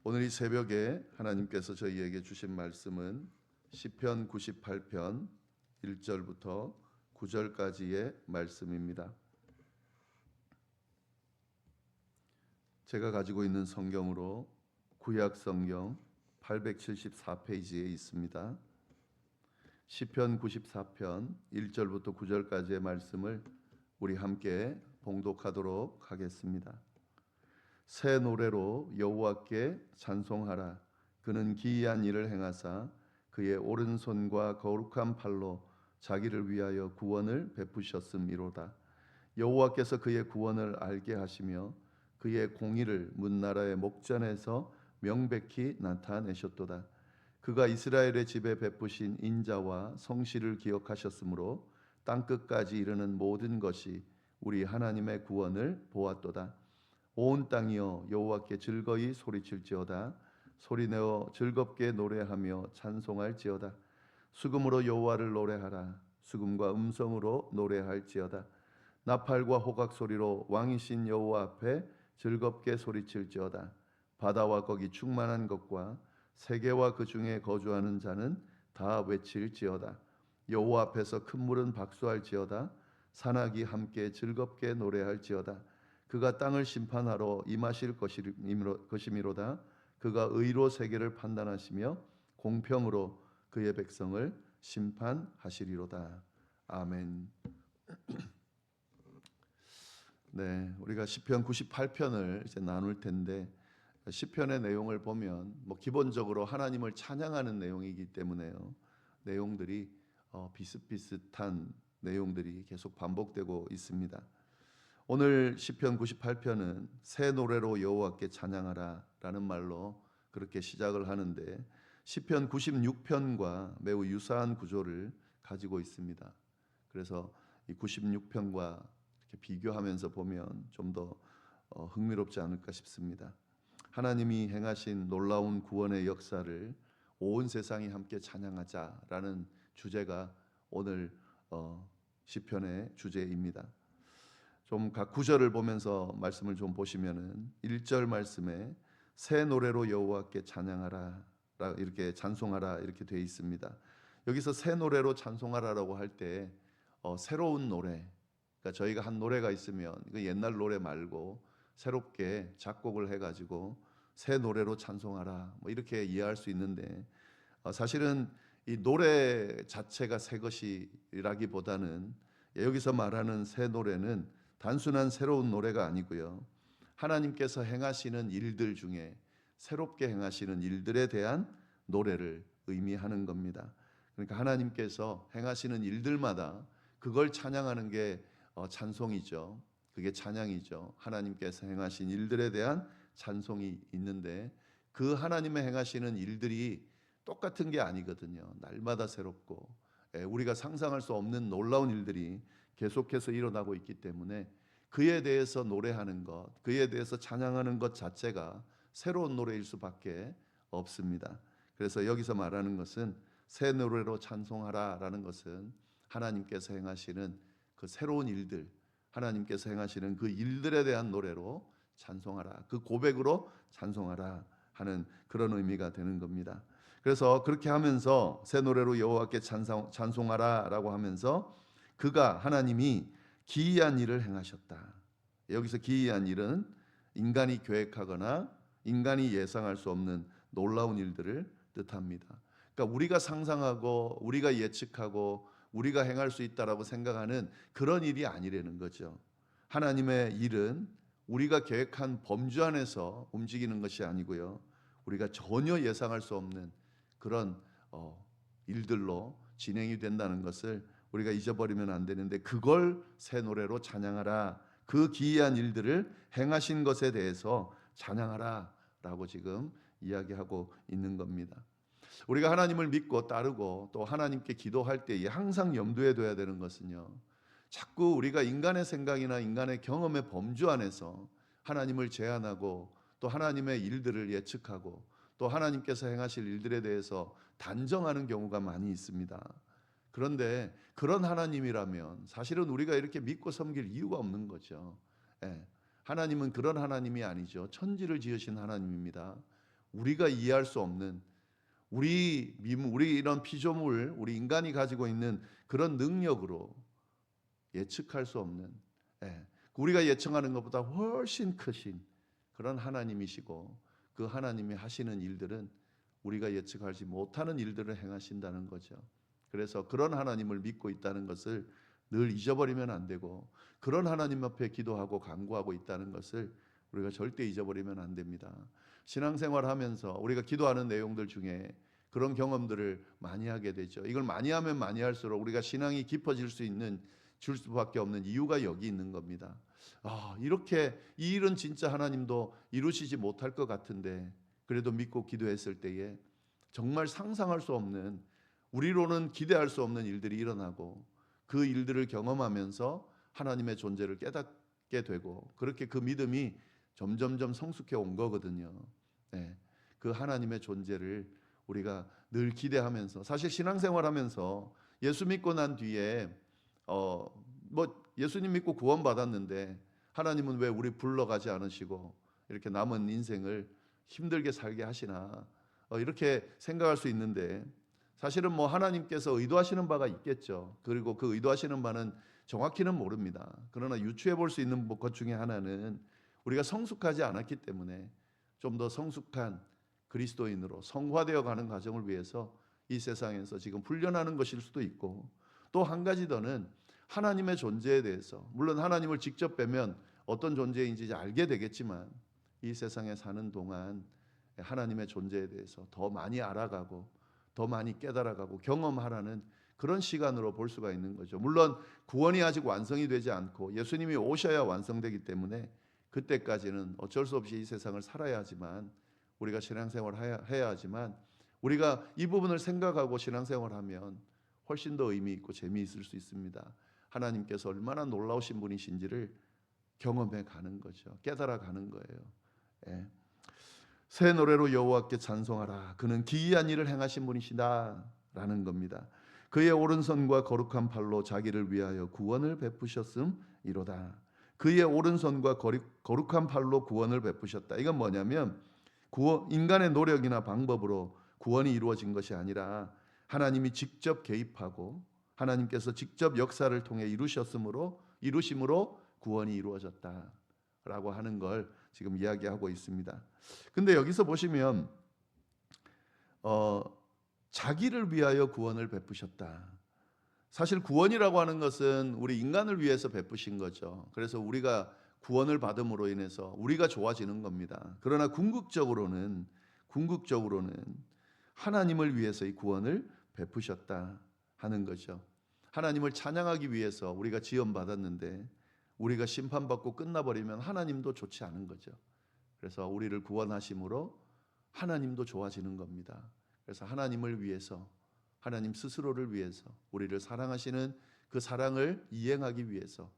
오늘 이 새벽에 하나님께서 저희에게 주신 말씀은 시편 98편 1절부터 9절까지의 말씀입니다. 제가 가지고 있는 성경으로 구약 성경 874페이지에 있습니다. 시편 94편 1절부터 9절까지의 말씀을 우리 함께 봉독하도록 하겠습니다. 새 노래로 여호와께 찬송하라. 그는 기이한 일을 행하사 그의 오른손과 거룩한 팔로 자기를 위하여 구원을 베푸셨음이로다. 여호와께서 그의 구원을 알게 하시며 그의 공의를 문나라의 목전에서 명백히 나타내셨도다. 그가 이스라엘의 집에 베푸신 인자와 성실을 기억하셨으므로 땅끝까지 이르는 모든 것이 우리 하나님의 구원을 보았도다. 온 땅이여 여호와께 즐거이 소리칠지어다. 소리내어 즐겁게 노래하며 찬송할지어다. 수금으로 여호와를 노래하라. 수금과 음성으로 노래할지어다. 나팔과 호각 소리로 왕이신 여호와 앞에 즐겁게 소리칠지어다. 바다와 거기 충만한 것과 세계와 그 중에 거주하는 자는 다 외칠지어다. 여호와 앞에서 큰 물은 박수할지어다. 산악이 함께 즐겁게 노래할지어다. 그가 땅을 심판하러 임하실 것이미로다. 그가 의로 세계를 판단하시며 공평으로 그의 백성을 심판하시리로다. 아멘. 네, 우리가 시편 98편을 이제 나눌 텐데 시편의 내용을 보면 기본적으로 하나님을 찬양하는 내용이기 때문에요. 내용들이 비슷비슷한 내용들이 계속 반복되고 있습니다. 오늘 시편 98편은 새 노래로 여호와께 찬양하라 라는 말로 그렇게 시작을 하는데 시편 96편과 매우 유사한 구조를 가지고 있습니다. 그래서 이 96편과 이렇게 비교하면서 보면 좀 더 흥미롭지 않을까 싶습니다. 하나님이 행하신 놀라운 구원의 역사를 온 세상이 함께 찬양하자라는 주제가 오늘 시편의 주제입니다. 좀 각 구절을 보면서 말씀을 좀 보시면은 1절 말씀에 새 노래로 여호와께 찬양하라 이렇게 찬송하라 이렇게 되어 있습니다. 여기서 새 노래로 찬송하라라고 할 때 새로운 노래, 그러니까 저희가 한 노래가 있으면 그 옛날 노래 말고 새롭게 작곡을 해가지고 새 노래로 찬송하라 이렇게 이해할 수 있는데 사실은 이 노래 자체가 새 것이라기보다는 여기서 말하는 새 노래는 단순한 새로운 노래가 아니고요. 하나님께서 행하시는 일들 중에 새롭게 행하시는 일들에 대한 노래를 의미하는 겁니다. 그러니까 하나님께서 행하시는 일들마다 그걸 찬양하는 게 찬송이죠. 그게 찬양이죠. 하나님께서 행하신 일들에 대한 찬송이 있는데 그 하나님의 행하시는 일들이 똑같은 게 아니거든요. 날마다 새롭고 우리가 상상할 수 없는 놀라운 일들이 계속해서 일어나고 있기 때문에 그에 대해서 노래하는 것, 그에 대해서 찬양하는 것 자체가 새로운 노래일 수밖에 없습니다. 그래서 여기서 말하는 것은 새 노래로 찬송하라라는 것은 하나님께서 행하시는 그 새로운 일들, 하나님께서 행하시는 그 일들에 대한 노래로 찬송하라, 그 고백으로 찬송하라 하는 그런 의미가 되는 겁니다. 그래서 그렇게 하면서 새 노래로 여호와께 찬송하라라고 하면서 그가 하나님이 기이한 일을 행하셨다. 여기서 기이한 일은 인간이 계획하거나 인간이 예상할 수 없는 놀라운 일들을 뜻합니다. 그러니까 우리가 상상하고 우리가 예측하고 우리가 행할 수 있다라고 생각하는 그런 일이 아니라는 거죠. 하나님의 일은 우리가 계획한 범주 안에서 움직이는 것이 아니고요. 우리가 전혀 예상할 수 없는 그런 일들로 진행이 된다는 것을 우리가 잊어버리면 안 되는데 그걸 새 노래로 찬양하라. 그 기이한 일들을 행하신 것에 대해서 찬양하라 라고 지금 이야기하고 있는 겁니다. 우리가 하나님을 믿고 따르고 또 하나님께 기도할 때 항상 염두에 둬야 되는 것은요, 자꾸 우리가 인간의 생각이나 인간의 경험의 범주 안에서 하나님을 제한하고 또 하나님의 일들을 예측하고 또 하나님께서 행하실 일들에 대해서 단정하는 경우가 많이 있습니다. 그런데 그런 하나님이라면 사실은 우리가 이렇게 믿고 섬길 이유가 없는 거죠. 하나님은 그런 하나님이 아니죠. 천지를 지으신 하나님입니다. 우리가 이해할 수 없는 우리 이런 피조물, 우리 인간이 가지고 있는 그런 능력으로 예측할 수 없는, 우리가 예측하는 것보다 훨씬 크신 그런 하나님이시고, 그 하나님이 하시는 일들은 우리가 예측하지 못하는 일들을 행하신다는 거죠. 그래서 그런 하나님을 믿고 있다는 것을 늘 잊어버리면 안 되고, 그런 하나님 앞에 기도하고 간구하고 있다는 것을 우리가 절대 잊어버리면 안 됩니다. 신앙생활하면서 우리가 기도하는 내용들 중에 그런 경험들을 많이 하게 되죠. 이걸 많이 하면 많이 할수록 우리가 신앙이 깊어질 수 있는, 줄 수밖에 없는 이유가 여기 있는 겁니다. 이렇게 이 일은 진짜 하나님도 이루시지 못할 것 같은데 그래도 믿고 기도했을 때에 정말 상상할 수 없는, 우리로는 기대할 수 없는 일들이 일어나고, 그 일들을 경험하면서 하나님의 존재를 깨닫게 되고, 그렇게 그 믿음이 점점점 성숙해 온 거거든요. 그 하나님의 존재를 우리가 늘 기대하면서, 사실 신앙생활하면서 예수 믿고 난 뒤에 예수님 믿고 구원 받았는데 하나님은 왜 우리 불러가지 않으시고 이렇게 남은 인생을 힘들게 살게 하시나, 이렇게 생각할 수 있는데, 사실은 하나님께서 의도하시는 바가 있겠죠. 그리고 그 의도하시는 바는 정확히는 모릅니다. 그러나 유추해 볼 수 있는 것 중에 하나는 우리가 성숙하지 않았기 때문에 좀 더 성숙한 그리스도인으로 성화되어 가는 과정을 위해서 이 세상에서 지금 훈련하는 것일 수도 있고, 또 한 가지 더는 하나님의 존재에 대해서, 물론 하나님을 직접 뵈면 어떤 존재인지 알게 되겠지만 이 세상에 사는 동안 하나님의 존재에 대해서 더 많이 알아가고 더 많이 깨달아가고 경험하라는 그런 시간으로 볼 수가 있는 거죠. 물론 구원이 아직 완성이 되지 않고 예수님이 오셔야 완성되기 때문에 그때까지는 어쩔 수 없이 이 세상을 살아야 하지만, 우리가 신앙생활을 해야 하지만, 우리가 이 부분을 생각하고 신앙생활하면 훨씬 더 의미 있고 재미있을 수 있습니다. 하나님께서 얼마나 놀라우신 분이신지를 경험해 가는 거죠. 깨달아 가는 거예요. 새 노래로 여호와께 찬송하라. 그는 기이한 일을 행하신 분이시다 라는 겁니다. 그의 오른손과 거룩한 팔로 자기를 위하여 구원을 베푸셨음이로다. 그의 오른손과 거룩한 팔로 구원을 베푸셨다. 이건 뭐냐면 인간의 노력이나 방법으로 구원이 이루어진 것이 아니라 하나님이 직접 개입하고 하나님께서 직접 역사를 통해 이루심으로 구원이 이루어졌다라고 하는 걸 지금 이야기하고 있습니다. 근데 여기서 보시면 자기를 위하여 구원을 베푸셨다. 사실 구원이라고 하는 것은 우리 인간을 위해서 베푸신 거죠. 그래서 우리가 구원을 받음으로 인해서 우리가 좋아지는 겁니다. 그러나 궁극적으로는 하나님을 위해서 이 구원을 베푸셨다 하는 거죠. 하나님을 찬양하기 위해서 우리가 지원받았는데 우리가 심판받고 끝나버리면 하나님도 좋지 않은 거죠. 그래서 우리를 구원하심으로 하나님도 좋아지는 겁니다. 그래서 하나님을 위해서, 하나님 스스로를 위해서, 우리를 사랑하시는 그 사랑을 이행하기 위해서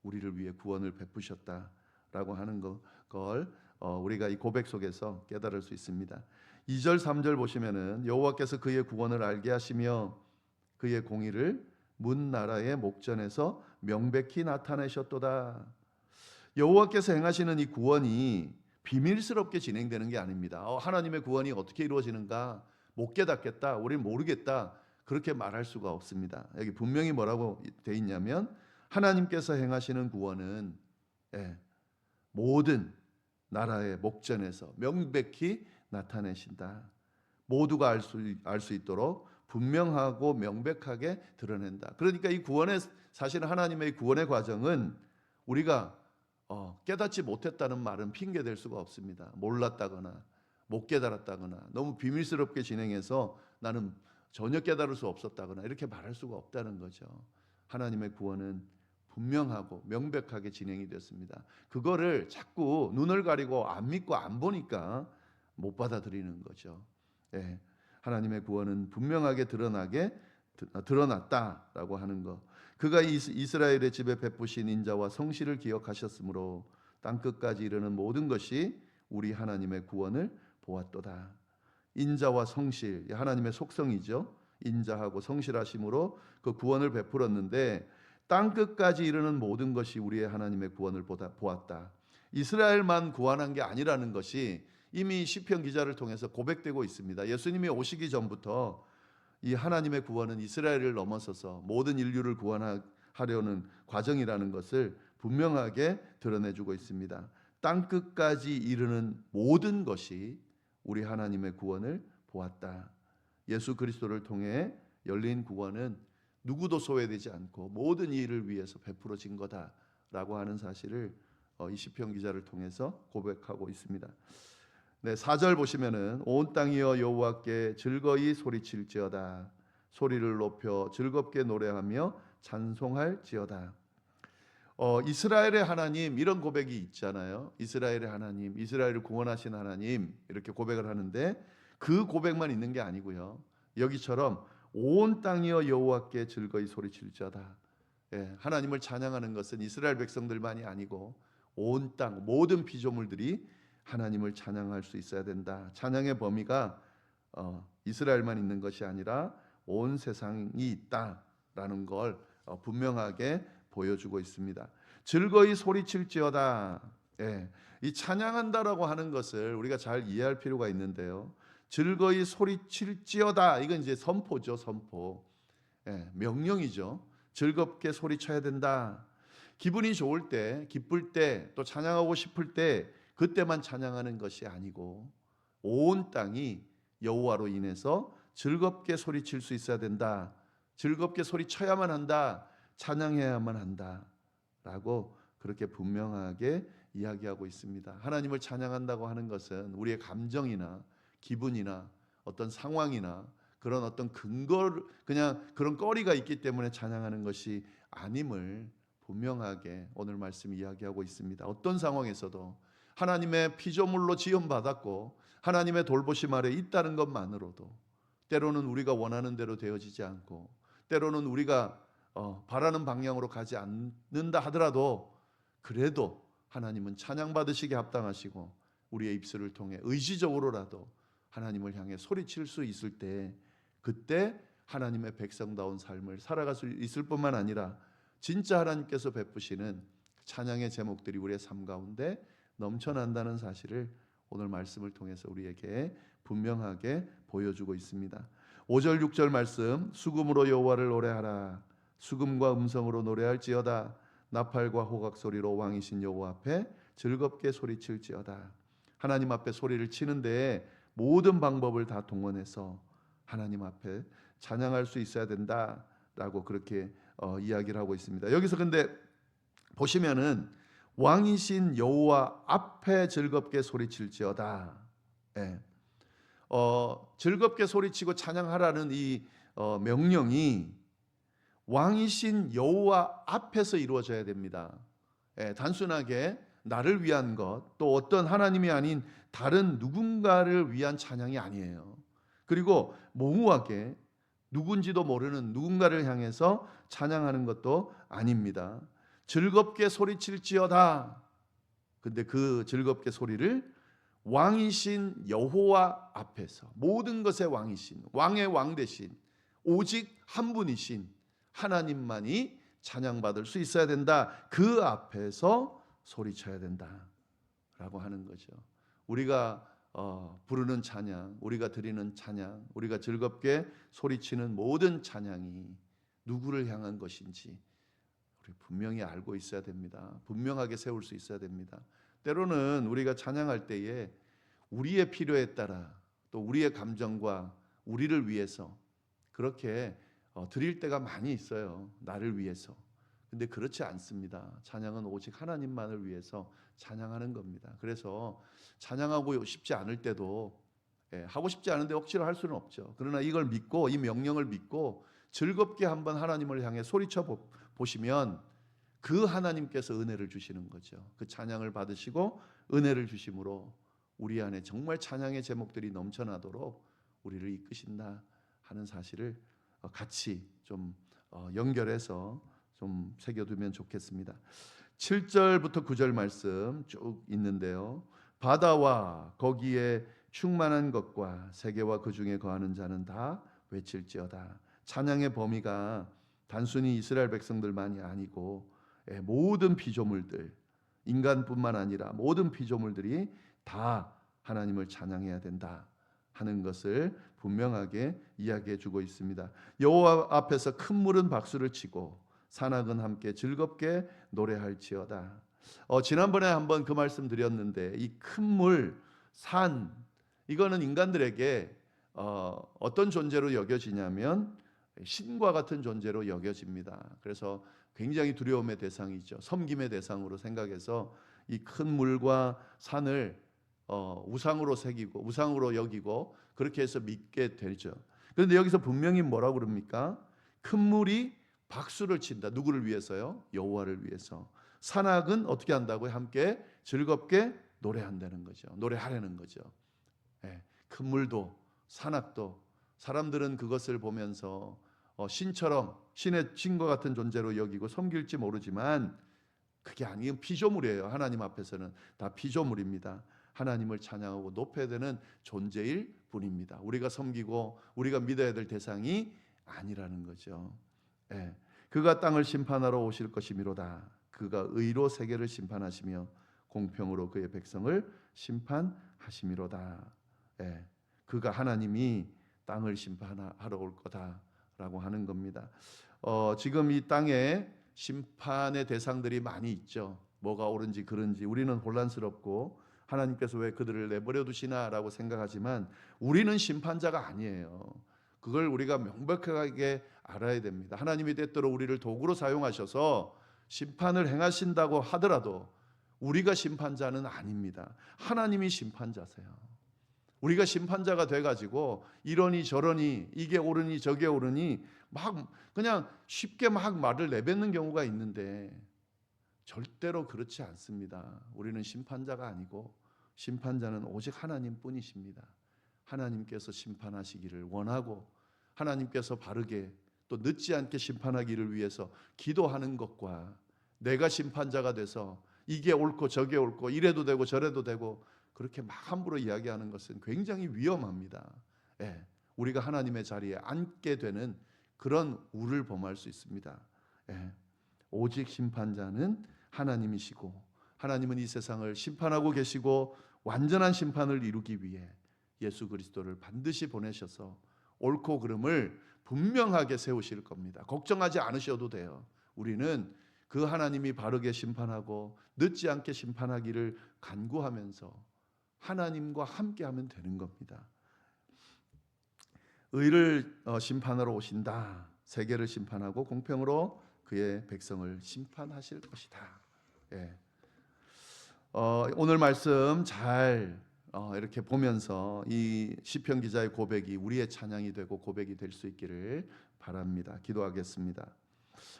우리를 위해 구원을 베푸셨다라고 하는 걸 우리가 이 고백 속에서 깨달을 수 있습니다. 2절 3절 보시면은 여호와께서 그의 구원을 알게 하시며 그의 공의를 문 나라의 목전에서 명백히 나타내셨도다. 여호와께서 행하시는 이 구원이 비밀스럽게 진행되는 게 아닙니다. 하나님의 구원이 어떻게 이루어지는가 못 깨닫겠다, 우리는 모르겠다, 그렇게 말할 수가 없습니다. 여기 분명히 뭐라고 돼 있냐면 하나님께서 행하시는 구원은 모든 나라의 목전에서 명백히 나타내신다. 모두가 알 수 있도록 분명하고 명백하게 드러낸다. 그러니까 이 구원의, 사실 하나님의 구원의 과정은 우리가 깨닫지 못했다는 말은 핑계 될 수가 없습니다. 몰랐다거나 못 깨달았다거나 너무 비밀스럽게 진행해서 나는 전혀 깨달을 수 없었다거나 이렇게 말할 수가 없다는 거죠. 하나님의 구원은 분명하고 명백하게 진행이 됐습니다. 그거를 자꾸 눈을 가리고 안 믿고 안 보니까 못 받아들이는 거죠. 하나님의 구원은 분명하게 드러났다라고 하는 것. 그가 이스라엘의 집에 베푸신 인자와 성실을 기억하셨으므로 땅끝까지 이르는 모든 것이 우리 하나님의 구원을 보았도다. 인자와 성실, 하나님의 속성이죠. 인자하고 성실하심으로 그 구원을 베풀었는데 땅끝까지 이르는 모든 것이 우리의 하나님의 구원을 보았다. 이스라엘만 구원한 게 아니라는 것이 이미 시편 기자를 통해서 고백되고 있습니다. 예수님이 오시기 전부터 이 하나님의 구원은 이스라엘을 넘어서서 모든 인류를 구원하려는 과정이라는 것을 분명하게 드러내주고 있습니다. 땅 끝까지 이르는 모든 것이 우리 하나님의 구원을 보았다. 예수 그리스도를 통해 열린 구원은 누구도 소외되지 않고 모든 이를 위해서 베풀어진 거다라고 하는 사실을 이 시편 기자를 통해서 고백하고 있습니다. 네, 4절 보시면은 온 땅이여 여호와께 즐거이 소리칠지어다. 소리를 높여 즐겁게 노래하며 찬송할지어다. 이스라엘의 하나님, 이런 고백이 있잖아요. 이스라엘의 하나님, 이스라엘을 구원하신 하나님, 이렇게 고백을 하는데 그 고백만 있는 게 아니고요. 여기처럼 온 땅이여 여호와께 즐거이 소리칠지어다. 하나님을 찬양하는 것은 이스라엘 백성들만이 아니고 온 땅 모든 피조물들이 하나님을 찬양할 수 있어야 된다. 찬양의 범위가 이스라엘만 있는 것이 아니라 온 세상이 있다라는 걸 분명하게 보여주고 있습니다. 즐거이 소리칠지어다. 이 찬양한다라고 하는 것을 우리가 잘 이해할 필요가 있는데요. 즐거이 소리칠지어다. 이건 이제 선포죠, 선포. 명령이죠. 즐겁게 소리쳐야 된다. 기분이 좋을 때, 기쁠 때, 또 찬양하고 싶을 때 그때만 찬양하는 것이 아니고 온 땅이 여호와로 인해서 즐겁게 소리칠 수 있어야 된다. 즐겁게 소리쳐야만 한다. 찬양해야만 한다. 라고 그렇게 분명하게 이야기하고 있습니다. 하나님을 찬양한다고 하는 것은 우리의 감정이나 기분이나 어떤 상황이나 그런 어떤 근거를 그냥 그런 거리가 있기 때문에 찬양하는 것이 아님을 분명하게 오늘 말씀 이야기하고 있습니다. 어떤 상황에서도 하나님의 피조물로 지음받았고 하나님의 돌보심 아래 있다는 것만으로도 때로는 우리가 원하는 대로 되어지지 않고 때로는 우리가 바라는 방향으로 가지 않는다 하더라도 그래도 하나님은 찬양받으시기에 합당하시고 우리의 입술을 통해 의지적으로라도 하나님을 향해 소리칠 수 있을 때 그때 하나님의 백성다운 삶을 살아갈 수 있을 뿐만 아니라 진짜 하나님께서 베푸시는 찬양의 제목들이 우리의 삶 가운데 넘쳐난다는 사실을 오늘 말씀을 통해서 우리에게 분명하게 보여주고 있습니다. 5절 6절 말씀 수금으로 여호와를 노래하라. 수금과 음성으로 노래할지어다. 나팔과 호각 소리로 왕이신 여호와 앞에 즐겁게 소리칠지어다. 하나님 앞에 소리를 치는데 모든 방법을 다 동원해서 하나님 앞에 찬양할 수 있어야 된다라고 그렇게 이야기를 하고 있습니다. 여기서 근데 보시면은 왕이신 여호와 앞에 즐겁게 소리칠지어다. 즐겁게 소리치고 찬양하라는 이 명령이 왕이신 여호와 앞에서 이루어져야 됩니다. 단순하게 나를 위한 것, 또 어떤 하나님이 아닌 다른 누군가를 위한 찬양이 아니에요. 그리고 모호하게 누군지도 모르는 누군가를 향해서 찬양하는 것도 아닙니다. 즐겁게 소리칠지어다. 근데 그 즐겁게 소리를 왕이신 여호와 앞에서 모든 것의 왕이신 왕의 왕 되신 오직 한 분이신 하나님만이 찬양받을 수 있어야 된다. 그 앞에서 소리쳐야 된다라고 하는 거죠. 우리가 부르는 찬양, 우리가 드리는 찬양, 우리가 즐겁게 소리치는 모든 찬양이 누구를 향한 것인지 우리 분명히 알고 있어야 됩니다. 분명하게 세울 수 있어야 됩니다. 때로는 우리가 찬양할 때에 우리의 필요에 따라 또 우리의 감정과 우리를 위해서 그렇게 드릴 때가 많이 있어요. 나를 위해서. 근데 그렇지 않습니다. 찬양은 오직 하나님만을 위해서 찬양하는 겁니다. 그래서 찬양하고 싶지 않을 때도 하고 싶지 않은데 억지로 할 수는 없죠. 그러나 이걸 믿고 이 명령을 믿고 즐겁게 한번 하나님을 향해 소리쳐 보시면 그 하나님께서 은혜를 주시는 거죠. 그 찬양을 받으시고 은혜를 주심으로 우리 안에 정말 찬양의 제목들이 넘쳐나도록 우리를 이끄신다 하는 사실을 같이 좀 연결해서 좀 새겨두면 좋겠습니다. 7절부터 9절 말씀 쭉 있는데요. 바다와 거기에 충만한 것과 세계와 그 중에 거하는 자는 다 외칠지어다. 찬양의 범위가 단순히 이스라엘 백성들만이 아니고 모든 피조물들, 인간뿐만 아니라 모든 피조물들이 다 하나님을 찬양해야 된다 하는 것을 분명하게 이야기해 주고 있습니다. 여호와 앞에서 큰 물은 박수를 치고 산악은 함께 즐겁게 노래할지어다. 지난번에 한번 그 말씀 드렸는데 이 큰 물, 산 이거는 인간들에게 어떤 존재로 여겨지냐면 신과 같은 존재로 여겨집니다. 그래서 굉장히 두려움의 대상이죠. 섬김의 대상으로 생각해서 이 큰 물과 산을 우상으로 새기고 우상으로 여기고 그렇게 해서 믿게 되죠. 그런데 여기서 분명히 뭐라고 그럽니까? 큰 물이 박수를 친다. 누구를 위해서요? 여호와를 위해서. 산악은 어떻게 한다고요? 함께 즐겁게 노래한다는 거죠. 노래하라는 거죠. 예, 큰 물도 산악도 사람들은 그것을 보면서 신처럼 신의 신과 같은 존재로 여기고 섬길지 모르지만 그게 아니에요. 피조물이에요. 하나님 앞에서는 다 피조물입니다. 하나님을 찬양하고 높여야 되는 존재일 뿐입니다. 우리가 섬기고 우리가 믿어야 될 대상이 아니라는 거죠. 예. 그가 땅을 심판하러 오실 것이미로다. 그가 의로 세계를 심판하시며 공평으로 그의 백성을 심판하시미로다. 예. 그가 하나님이 땅을 심판하러 올 거다라고 하는 겁니다. 지금 이 땅에 심판의 대상들이 많이 있죠. 뭐가 옳은지 그른지 우리는 혼란스럽고 하나님께서 왜 그들을 내버려 두시나라고 생각하지만 우리는 심판자가 아니에요. 그걸 우리가 명백하게 알아야 됩니다. 하나님이 때때로 우리를 도구로 사용하셔서 심판을 행하신다고 하더라도 우리가 심판자는 아닙니다. 하나님이 심판자세요. 우리가 심판자가 돼가지고 이러니 저러니 이게 옳으니 저게 옳으니 막 그냥 쉽게 막 말을 내뱉는 경우가 있는데 절대로 그렇지 않습니다. 우리는 심판자가 아니고 심판자는 오직 하나님뿐이십니다. 하나님께서 심판하시기를 원하고 하나님께서 바르게 또 늦지 않게 심판하기를 위해서 기도하는 것과 내가 심판자가 돼서 이게 옳고 저게 옳고 이래도 되고 저래도 되고 그렇게 막 함부로 이야기하는 것은 굉장히 위험합니다. 예, 우리가 하나님의 자리에 앉게 되는 그런 우를 범할 수 있습니다. 예, 오직 심판자는 하나님이시고 하나님은 이 세상을 심판하고 계시고 완전한 심판을 이루기 위해 예수 그리스도를 반드시 보내셔서 옳고 그름을 분명하게 세우실 겁니다. 걱정하지 않으셔도 돼요. 우리는 그 하나님이 바르게 심판하고 늦지 않게 심판하기를 간구하면서 하나님과 함께하면 되는 겁니다. 의를 심판하러 오신다. 세계를 심판하고 공평으로 그의 백성을 심판하실 것이다. 예. 오늘 말씀 잘 이렇게 보면서 이 시편 기자의 고백이 우리의 찬양이 되고 고백이 될 수 있기를 바랍니다. 기도하겠습니다.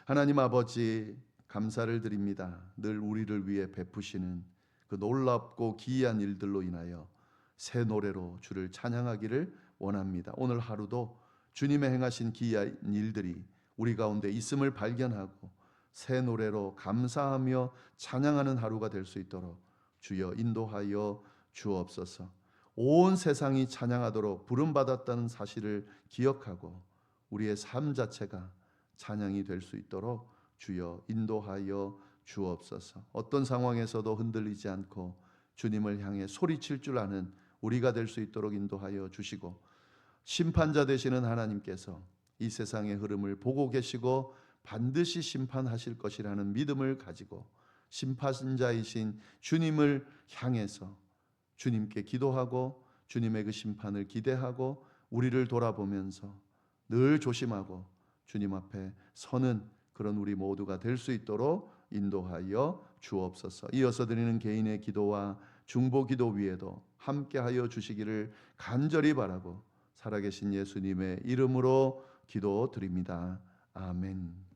하나님 아버지 감사를 드립니다. 늘 우리를 위해 베푸시는 그 놀랍고 기이한 일들로 인하여 새 노래로 주를 찬양하기를 원합니다. 오늘 하루도 주님의 행하신 기이한 일들이 우리 가운데 있음을 발견하고 새 노래로 감사하며 찬양하는 하루가 될 수 있도록 주여 인도하여 주옵소서. 온 세상이 찬양하도록 부름받았다는 사실을 기억하고 우리의 삶 자체가 찬양이 될 수 있도록 주여 인도하여 주옵소서. 어떤 상황에서도 흔들리지 않고 주님을 향해 소리칠 줄 아는 우리가 될 수 있도록 인도하여 주시고 심판자 되시는 하나님께서 이 세상의 흐름을 보고 계시고 반드시 심판하실 것이라는 믿음을 가지고 심판자이신 주님을 향해서 주님께 기도하고 주님의 그 심판을 기대하고 우리를 돌아보면서 늘 조심하고 주님 앞에 서는 그런 우리 모두가 될 수 있도록 인도하여 주옵소서. 이어서 드리는 개인의 기도와 중보 기도 위에도 함께하여 주시기를 간절히 바라고 살아계신 예수님의 이름으로 기도드립니다. 아멘.